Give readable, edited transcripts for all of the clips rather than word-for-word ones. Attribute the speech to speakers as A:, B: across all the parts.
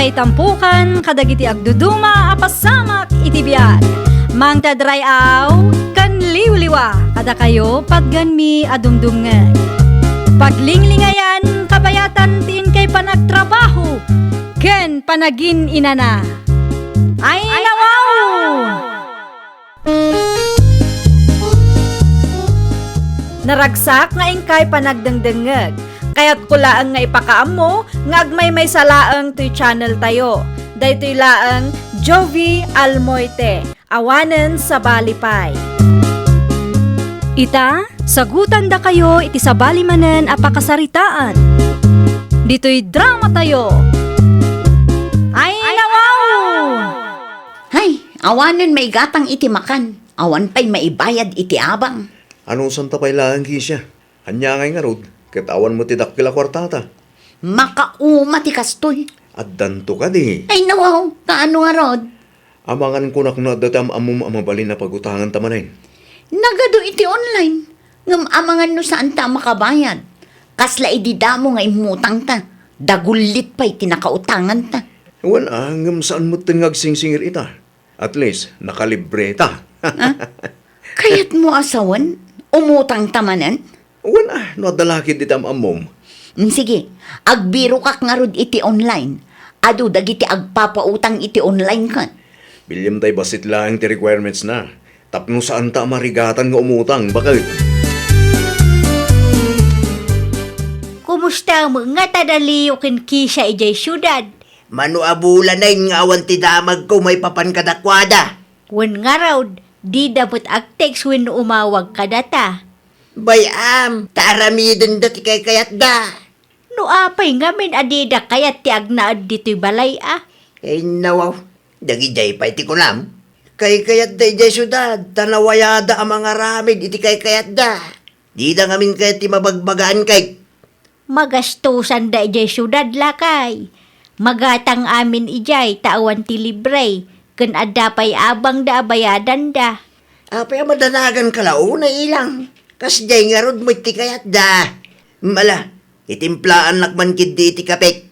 A: kay tampukan, kadagiti agduduma, apasamak itibiyag. Mang tadray aw, kan liwliwa, kada kayo padganmi adumdumngay. Paglinglingayan, kabayatan tin kay panagtrabaho, ken panagin inana. Ay nawaw! Naragsak nga ingkay panagdengdengeg. Kaya't kulaang nga ipakaam mo, nga agmay may salaang to'y channel tayo. Daytoy laang Jovi Almoite, awanen sa balipay. Ita, sagutan da kayo iti sa balimanen apakasaritaan. Dito'y drama tayo. Ay nawaw!
B: Hay, awanen may gatang iti makan. Awan pa'y maibayad iti abang.
C: Anong santa pa'y laang kisya? Anya ngay nga rod, katawan mo tidak kila kwartata.
B: Makauma ti kastoy.
C: At danto ka di.
B: Ay nawaw, kaano nga rod?
C: Amangan ko na datam amum amabalin na pagutangan tamanin.
B: Nagado iti online. Ngam amangan no saan ta makabayad. Kasla ididamo nga imutang ta. Dagulit pa'y tinakautangan ta.
C: Wala, ngam saan mo tingag singsingir ita? At least, nakalibre ta.
B: Kaya't mo asawan? Umutang tamanan?
C: Wala, nadalakid itam amum.
B: Sige, agbiro kak nga rod iti online. Ado dagiti agpapautang iti online ka.
C: Bilyam tay basit lang ti requirements na. Tapno saan ta marigatan nga umutang, bakit?
B: Kumusta mo nga tadaliyo kin kisya ijay syudad?
D: Mano abula na yung awan ti damag ko may papan kadakwada.
B: Wen nga raw, di dapat ag-text when umawag ka data.
D: Bayam, taramidin dati kay kayat da.
B: No apay nga min adida kayat ti agnaad dito'y balay ah.
D: Eh nawaw, dagi jay pa iti kunam. Kay kayat da ijay syudad, tanawayada ang mga ramid iti kay kayat da. Di da ngamin kayat ti mabagbagaan kay.
B: Magastusan da ijay syudad lakay. Magatang amin ijay tawan ti libre. Ken adapay abang da abayadan da.
D: Apay madanagan kalao na ilang. Kas jay nga rod mo iti kayat da. Mala, itimplaan lakman kid di iti kapek.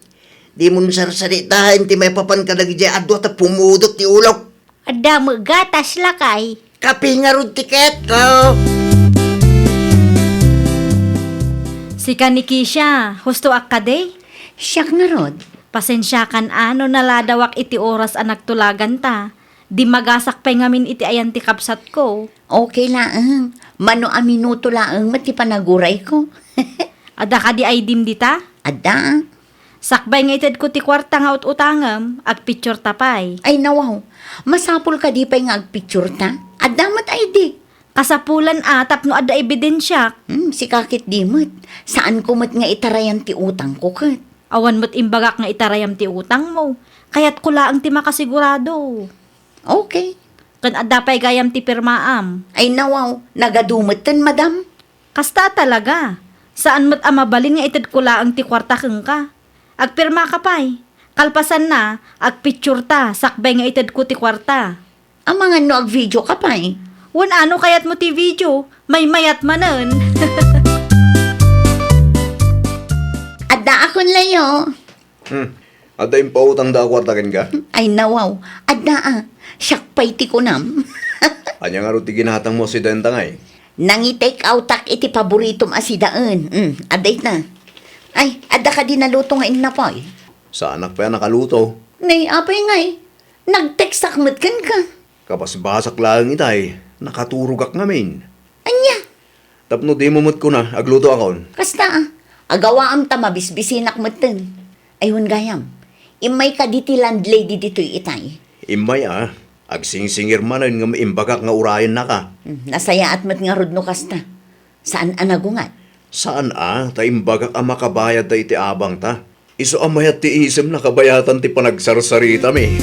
D: Di mo sarsaritahan ti may papan kadag jay adwa ta pumudot ti ulok.
B: Adamo gatas lakay.
D: Kapi nga rod ti kayat ko.
A: Si Kanikisha, husto akade?
B: Siyak nga rod.
A: Pasensya kan ano naladawak iti oras anak tulagan ta. Di magasak pa'y ngamin iti ayan ti kapsat ko.
B: Okay laang. Mano a minuto laang mati panaguray ko.
A: Ada ka di ay dim dita?
B: Ada.
A: Sakbay nga ited ko ti kwarta nga utangam, ag picture tapay.
B: Ay nawaw. Masapul ka di pa'y nga agpicture ta. Ada mat ay di.
A: Kasapulan atap no ada ebidensya.
B: Si kakit di mat. Saan ko mat nga itarayan ti utang ko kat.
A: Awan mo't imbagak nga itarayam ti utang mo. Kaya't kula ang ti makasigurado.
B: Okay.
A: Kan adapay gayam ti pirmaam.
B: Ay nawaw. Nagadumatan madam.
A: Kasta talaga. Saan mo't amabalin nga ited kula ang ti kwarta keng ka. Agpirma ka pa'y. Kalpasan na, agpicture ta, sakbay nga ited ko ti kwarta.
B: Ang mga no ag video ka pa eh.
A: Wan ano kayat mo ti video, may mayat manen.
B: Ada akon layo.
C: Ada yung pautang da kwartakin ka?
B: Ay nawaw. Ada siyak pa'y ti kunam.
C: Anya nga rod ti ginahatang mo si Denta ngay.
B: Nangi-take out tak iti paboritom asidaan. Aday na. Ay, ada ka din naluto nga inapoy.
C: Sa anak pa yan nakaluto.
B: Nay, apay ngay. Nag-text akmat kan ka.
C: Kapas basak lang itay, nakaturugak ngamin.
B: Anya,
C: Tapno di mo ko na, agluto akon.
B: kasta agawa am ta mabisbisinak matan. Ayun gayam. Imay ka diti landlady dito'y itay.
C: Imay agsingsingir manan nga maimbagak nga urayan na ka.
B: Nasaya at mat nga rodno kasta. Saan anagungat?
C: Saan ta imbagak ang makabayad ta iti abang ta? Iso amayat ti isem na kabayatan ti panagsarsarita mi.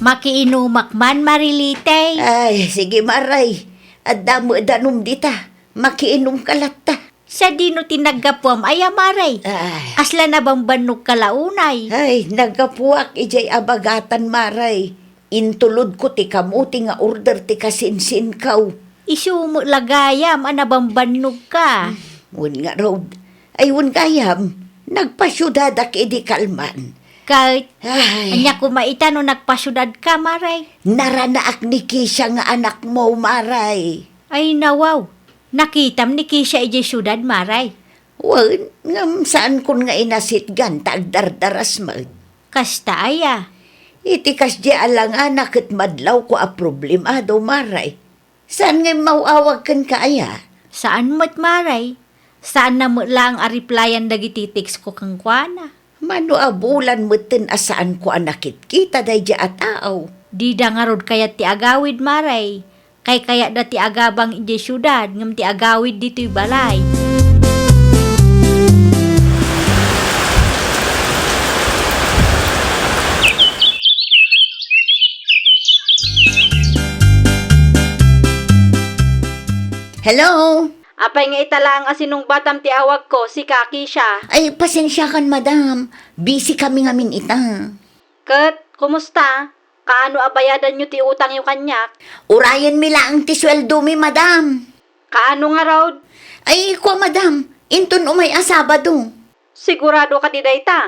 B: Makiinumak man marilitay. Ay, sige maray. Adamo danum dita. Makiinom kalata. Sa dino tinaggapuam ay maray. Ay. Asla na bang banog kalaunay? Ay, naggapuak ijay abagatan maray. Intulod ko ti kamuti nga order ti kasinsin kaw. Isumo lagayam anabang bannog ka. Wun nga road. Ay wun gayam. Nagpasyudad ak idi kalman. Kahit,
D: Ay,
B: anya kumaita no nagpasyudad ka, Maray. Naranaak ni Kisha nga anak mo, Maray. Ay, nawaw. Nakitam ni Kisha iji syudad, Maray. Wan, ngam saan kun nga inasitgan, tagdardaras mo. Kasta aya. Itikas di alang anak at madlaw ko a problema do, Maray. Saan nga mauawag kan ka aya? Saan mo't, Maray? Saan na mo lang a replyan dagiti text ko kang kuana? Mano abulan mo tin asaan ko anakit kita day di ataaw. Di da nga rod kaya ti agawid, Maray. Kaya da ti agabang ije syudad, ngam ti agawid dito'y balay. Hello?
A: Apay nga itala ang asinong batam ti awag ko, si Kaki siya.
B: Ay, pasensya kan, madam. Busy kami ngamin ita.
A: Kat, kumusta? Kaano abayadan nyo ti utang yung kanyak?
B: Urayan mi lang ti sweldo mi, madam.
A: Kaano nga raw?
B: Ay, kwa, madam. Inton umay asabado.
A: Sigurado ka di dayta.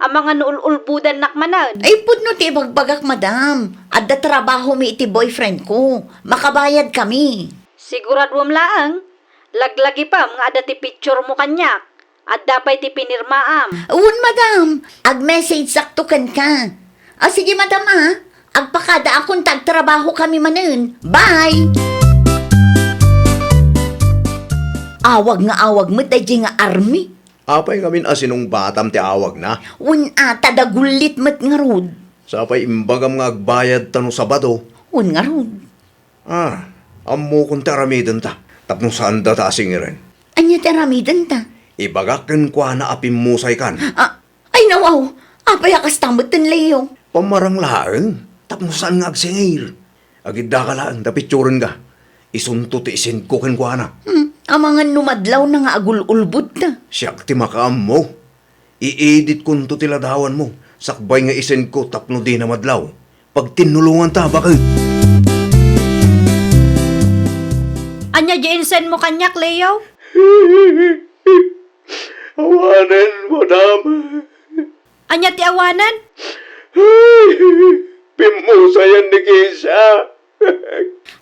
A: Ang mga nuululbudan nakmanad.
B: Ay, pudno ti bagbagak, madam. Adda trabaho mi iti boyfriend ko. Makabayad kami.
A: Sigurado am laang. Laglagi pa mga ada ti picture mo kanyak. At dapay ti pinirmaam.
B: Uwan, madam. Ag-message sakto kan ka. Sige, madam, agpakada akong tagtrabaho kami manen. Bye! Awag nga awag mo, tayo nga army.
C: Apay ngamin asinong batam ti awag na.
B: Tadagulit mat nga rod.
C: Sapay imbagam nga agbayad tanong Sabado.
B: Nga rod.
C: Ammo kong taramidan ta. Tapno saan da tasingirin.
B: Anya teramidan ta?
C: Ibagakin kwa na apim musay kan.
B: Ay nawaw, apay akas tamot ten Leo.
C: Pamarang laang. Tapno saan nga agsingir. Agidda ka laan, tapitsurin ka. Isunto ti isin ko ken kwa na.
B: Amangan numadlaw na nga agul-ulbud na.
C: Siyak ti makaam mo. I-edit kun to tiladawan mo. Sakbay nga isin ko tapno di na madlaw. Pag tinulungan ta, bakit?
A: Anya di insen mo kanyak, Leo?
C: Awanan, madam.
A: Anya ti awanan?
C: Pimusayan ni Kisha.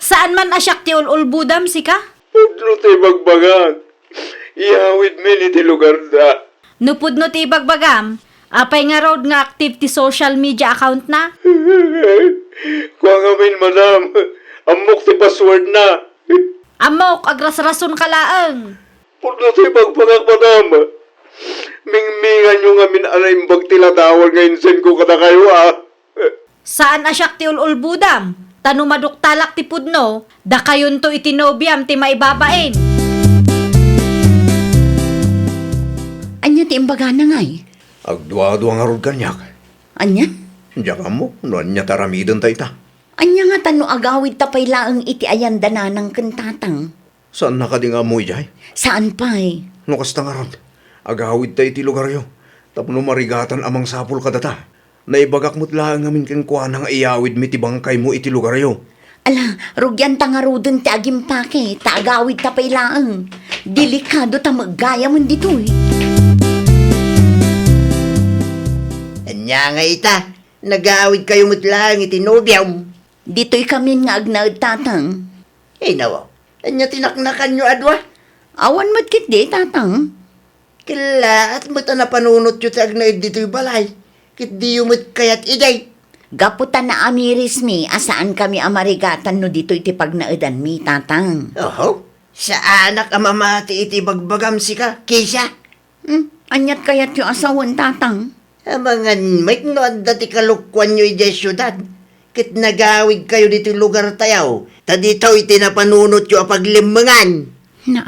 A: Saan man asyak ti ululbudam si ka?
C: Pudno ti bagbagan. Iawid mi ni ti lugar da.
A: Nupudno ti bagbagam. Apay nga road nga active ti social media account na?
C: Kuha ngamin, madam. Amok ti password na.
A: Amok, agras-rason ka laang.
C: Pudno ti bagbagan, madam. Mingmingan nyo ngamin anay tilatawa ngayon sen ko kada kayo,
A: Saan asyak ti ululbudam? Tano maduktalak ti pudno, da kayon to itinobiam ti maibabain.
B: Anya ti imbaga na ngay?
C: Agduwa-duwa nga rod kanyak.
B: Anya?
C: Diyan mo, noon niya taramidan tayo ta.
B: Anya nga tano agawid tapay laang iti ayan dananang kentatang.
C: Saan nakading amoy jay?
B: Saan pa'y?
C: No kasta nga rod. Agawid tayo ti lugar yo. Tapno marigatan amang sapul kadata. Naibagak mo't lang ngamin kang kuha nga iyawid mi ti bangkay mo iti lugar yo.
B: Ala, rugyan tangarudon ti agimpake, taagawid tapay laang. Delikado ta maggaya mo dito'y.
D: anya nga ita. Nag-aawid kayo mutlang itinobyaw.
B: Dito'y kami nga agnaad tatang.
D: Nawa. Anya tinaknakan nyo adwa.
B: Awan mo't kit di tatang.
D: Kila at mo't na panunot yun sa agnaid dito'y balay. Kit di yumot kayat igay.
B: Gaputan na amiris mi, asaan kami amarigatan no dito iti pagnaadan mi, tatang.
D: Oho. Sa anak amamati iti bagbagam si ka, Kisha.
B: Anyat kayat yung asawan, tatang.
D: Amangan may no dati kalukwan nyo iti syudad. Kit nagawid kayo dito lugar tayaw. Ta dito iti napanunot yung apaglimangan.
B: Na,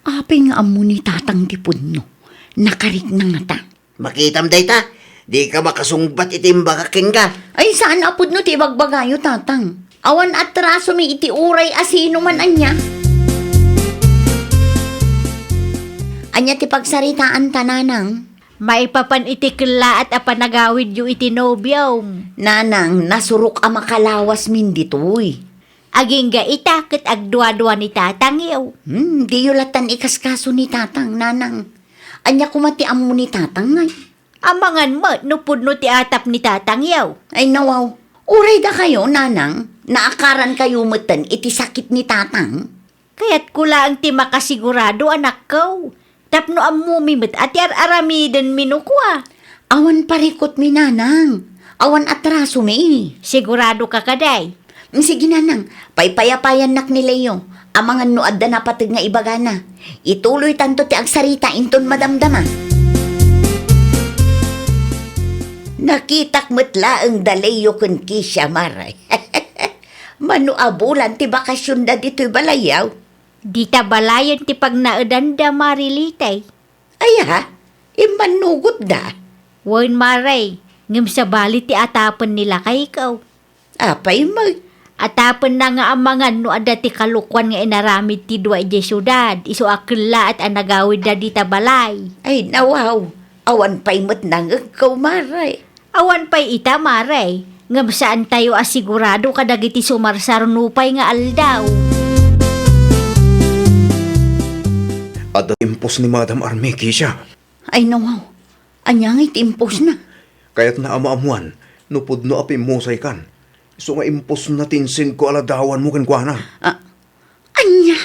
B: apay nga amo ni tatang tipod no. Nakarik na nga ta.
D: Makitam day ta. Di ka makasungbat itimbakakin ka.
B: Ay, saan apod no ti bagbagayo, tatang? Awan at traso mi iti uray asino man anya. Anya ti pagsaritaan tananang.
A: Maipapan iti kila at apanagawid yu iti nobyaw.
B: Nanang, nasurok a makalawas min ditoy.
A: Aging ga ita ket agdwa-dwa ni tatang yaw.
B: Di yulatan ikaskaso ni tatang, nanang. Anya kumati amo ni tatang ngay. Amangan mo, nupod no ti atap ni tatang yaw. Ay nawaw, uray da kayo, nanang, naakaran kayo matan iti sakit ni tatang. Kaya't kula ang ti makasigurado, anak ko. Tapno amumimit at aramiden minukwa. Awan parikot mi, nanang. Awan atraso mi. Sigurado ka kaday. Sige, nanang, paypayapayan nak ni Leo. Amangan no adda na patid nga ibagana. Ituloy tanto ti agsarita inton madamdama. Nakitak metla ang dalayo kun kisya maray. Manu abulan ti bakasyon da dito'y balayaw. Di ta balayan ti pagnaedan da marilitay. Ay ha, imanugot da. Wan maray, ngam sa bali ti atapan nila kay ikaw. Apay mag. Atapan na nga amangan no ada ti kalukwan nga inaramid ti dua ije syudad. Iso akla at anagawid da di ta balay. Ay nawaw, awan pay met nangagaw maray. Awan pay ita maray, ngam saan tayo asigurado kadagiti sumarsarnupay nga aldaw.
C: At impos ni Madam Army, Kisha.
B: Ay nawaw, anyang itimpos na.
C: Kaya't naamaamuan, nupod no apimusay kan. So nga impos na tinsin ko aladawan mo kankwana.
B: Anya?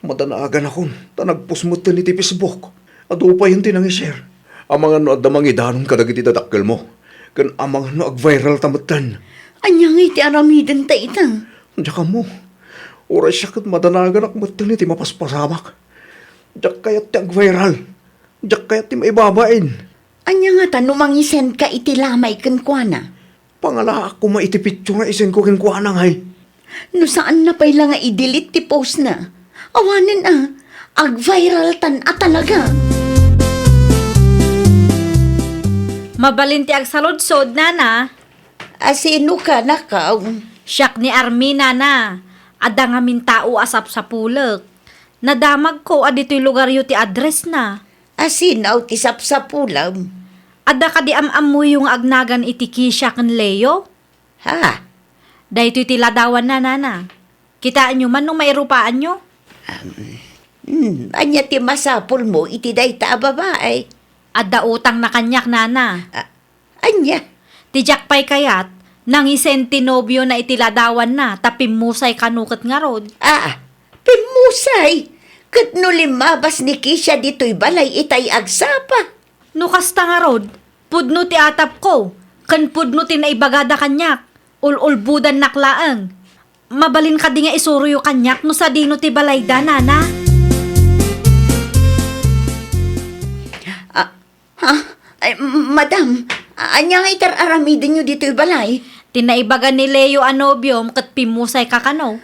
C: Madanaagan akon, tanagpos mo ni ti Facebook. At upay yung tinang-share. Amangan no adamang idanon kadagiti dadakkel mo. Kan amangan no ag-viral tamatan.
B: Anyang iti aramiden ta ita.
C: Diyak mo. Oras siya kat madanagan akmatan ni ti mapaspasamak. Diyak kayat ti ag-viral. Diyak kayat ti maibabain.
B: Anya nga ta numangisen ka iti lamay kankwana.
C: Pangala ako maitipityo nga isen ko kankwana ngay.
B: No saan na pay lang nga i-delete ti post na. Awanin ag-viral tan talaga.
A: Mabalinti ag saludsod, nana.
B: Asino ka nakaw?
A: Siyak ni Army, nana. Ada nga min tao asap sa pulak. Nadamag ko adito'y lugar yu ti address na.
B: Asinaw ti sapsapulam.
A: Ada ka di am-amu yung agnagan iti Kisha kan Leo?
B: Ha?
A: Dahito iti ladawan na, nana. Kitaan nyo man nung mairupaan nyo?
B: Anya ti masapul mo iti dayta babae.
A: Ada utang na kanyak, nana.
B: Anya?
A: Tijak pa'y kayat, nangisen tinobyo na itiladawan na, tapimusay kanukat nga rod.
B: Pimusay! Kat no limabas ni Kisha dito'y balay itay agsapa.
A: Nukasta nga rod, pudno ti atap ko, kan pudno ti naibagada kanyak, ululbudan naklaang. Mabalin ka di nga isuruyo kanyak no sa dino ti balay da, nana.
B: Ay, madam, anya nga itar aramidin nyo dito'y balay?
A: Tinaibaga ni Leo anobyom kat pimusay kakano.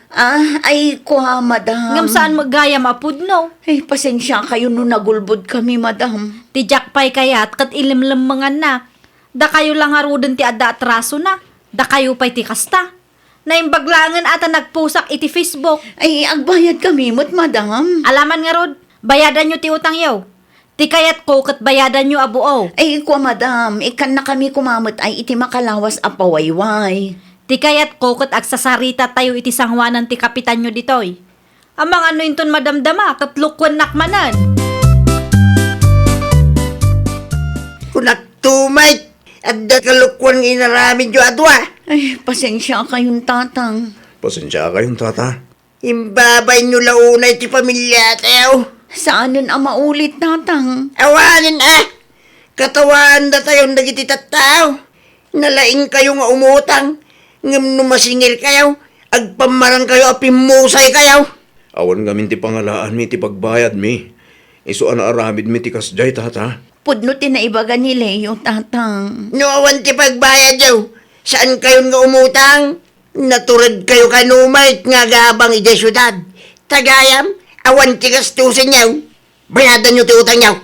B: Ay, kuha, madam.
A: Ngam saan magaya mapudno.
B: Ay, pasensya kayo no nagulbod kami, madam.
A: Tijak pa'y kayat kat ilimlim mga na. Da kayo lang harudan ti ada atraso na. Da kayo pa'y ti kasta. Naimbaglangan ata nagpusak iti Facebook.
B: Ay, agbayad kami, madam.
A: Alaman nga rod, bayadan nyo ti utang yaw. Ti kayat ko kat bayadan nyo abuo.
B: Ay, kuha, madam. Ikan na kami kumamot ay iti makalawas apawayway.
A: Ti kayat ko kat agsasarita tayo iti sangwanan ti kapitan nyo ditoy. Amang ano inton madamdama kat lukwan nakmanan.
D: Kunak tumay, adda kalukwan nga inaramid yo adwa.
B: Ay, pasensya kayong tatang.
C: Pasensya kayong tata.
D: Imbabay nyo launay ti pamilya tayo.
B: Saanin ang maulit, tatang?
D: Awanin Katawaan da tayo nagiti tattao. Nalaing kayo nga umutang. Ngam numasingil kayo. Agpamarang kayo apimusay kayo.
C: Awan gamin ti pangalaan mi ti pagbayad mi. Iso ana aramid mi ti kasjay tata.
B: Pudno tinaibaga ni Leo, tatang.
D: No awan ti pagbayad yo. Saan kayo nga umutang? Naturad kayo kanumay nga gabang ide syudad. Tagayam, awan ti gastusin niyaw. Bayadan nyo ti utang niyaw.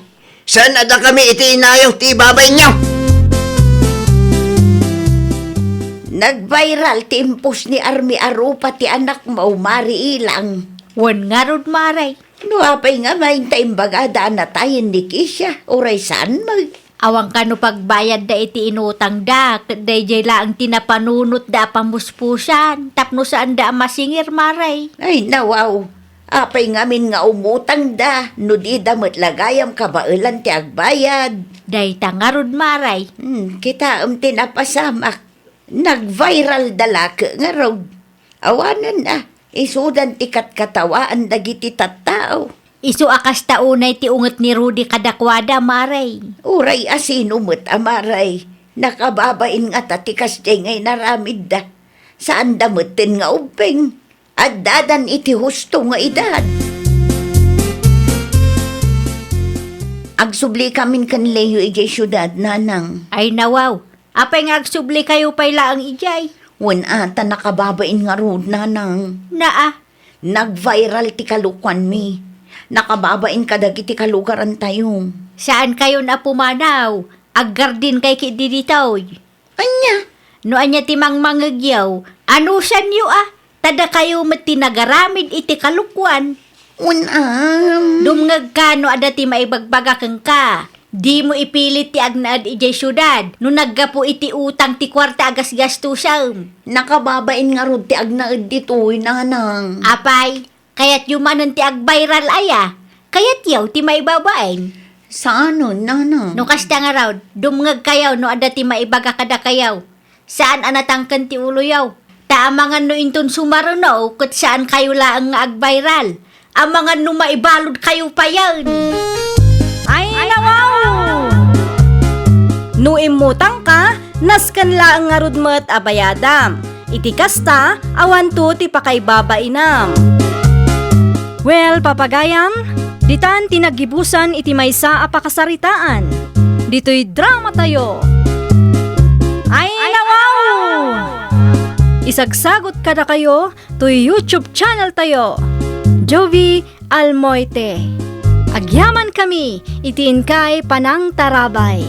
D: Saan ada kami iti inayaw ti babay niyaw?
B: Nag-viral ti impos ni Army Arupa ti anak mo, Mari Ilang.
A: Wan nga rod maray.
B: No apay nga maing taimbaga daan na tayo ni Kisha. Uray saan mag...
A: Awang kano pagbayad da iti inutang da, dayjay laang tinapanunot da pamuspusan, tapno saan da masingir maray.
B: Ay, nawaw. Apay ngamin nga umutang da, no di damot lagayam kabailan ti agbayad. Day tangarod maray. Kita tinapasamak. Nag-viral dalak nga rog. Awanan na, isudan ti katkatawaan dagiti tattao. Isu akas taunay ti unget ni Rudy kadakwada maray. Uray asin umut amaray. Nakababain nga tatikas jay ngay naramid da. Saan damutin nga ubeng. At dadan iti husto nga edad. Agsubli kamin kanleyo ijay syudad, nanang. Ay nawaw, apay nga agsubli kayo payla ang ijay. Ata nakababain nga rod, nanang. Naa? Nag-viral ti kalukan mi. Nakababain kadagiti kalugaran tayo. Saan kayo na pumanaw? Aggardin kay kididitaw. Anya? No anya timang mangagyaw, ano san yu Tada kayo matinagaramid iti kalukwan. Dumngag ka no adati maibagbaga kang ka. Di mo ipilit ti agnaad ijay syudad. No naggapo iti utang ti kwarta agas gastusam. Nakababain nga rod ti agnaad dito'y, nanang. Apay, kayat yumanan ti agbayral aya. Kayat yaw ti maibabain. Saan nun, nanang? No kasta nga raw, dumngag kayaw no adati maibaga kada kayaw. Saan anatangkan ti ulo yaw? Taamangan no inton sumarunaw kat saan kayo laang nga agbayral. Amangan no maibalod kayo pa yan.
A: Ay, nawaw! No imutang ka, naskan laang nga rudmet abayadam. Iti kasta, awan to ti pakaibabainam. Well, papagayam, ditan tinagibusan iti maysa a pakasaritaan. Dito'y drama tayo. Ay, nawaw! Isagsagot kada kayo to YouTube channel tayo. Jovi Almoite. Agyaman kami, itiin kay Panang Tarabay.